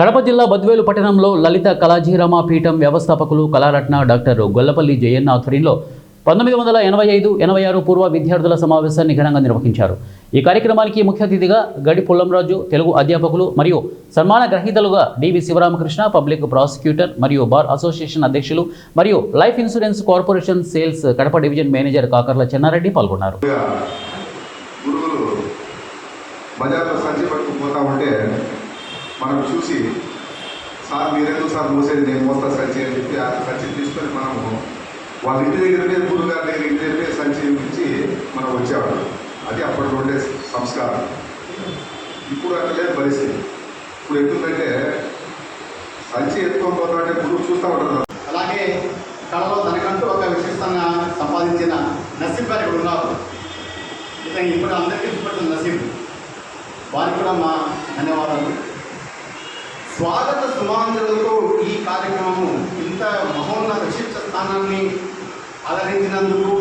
కడప జిల్లా బద్వేలు పట్టణంలో లలిత కళాజీరామ పీఠం వ్యవస్థాపకులు కళారత్న డాక్టర్ గొల్లపల్లి జయన్న ఆధ్వర్యంలో 1985-86 పూర్వ విద్యార్థుల సమావేశాన్ని ఘనంగా నిర్వహించారు. ఈ కార్యక్రమానికి ముఖ్య అతిథిగా గడి పుల్లంరాజు, తెలుగు అధ్యాపకులు మరియు సన్మాన గ్రహీతలుగా డివి శివరామకృష్ణ, పబ్లిక్ ప్రాసిక్యూటర్ మరియు బార్ అసోసియేషన్ అధ్యక్షులు మరియు life insurance corporation sales Kadapa division manager Kakarla Chennareddy పాల్గొన్నారు. మనం చూసి సార్ మీరెందుకు సార్ మూసేది, నేను మోస్తా సంచి అని చెప్పి ఆ సంచి తీసుకొని మనము వాళ్ళ ఇంటి దగ్గరనే గురువు గారి దగ్గర ఇంటి దగ్గరే సంచి ఇచ్చి మనం వచ్చేవాడు. అది అప్పట్లో ఉండే సంస్కారం. ఇప్పుడు అట్లా లేదు పరిస్థితి. ఇప్పుడు ఎందుకంటే సంచి ఎత్తుకొని పోతామంటే గురువు చూస్తూ ఉంటారు. అలాగే కళలో తనకంటూ ఒక విశిష్టంగా సంపాదించిన నసీబ్ గారు ఇక్కడ ఉన్నారు. ఇప్పుడు అందరికీ ఇష్టపడుతున్న నసీబ్ వారికి కూడా మా ధన్యవాదాలు. స్వాగత సుమాంజలతో ఈ కార్యక్రమము ఇంత మహోన్నత విశిష్ట స్థానాన్ని ఆదరించినందుకు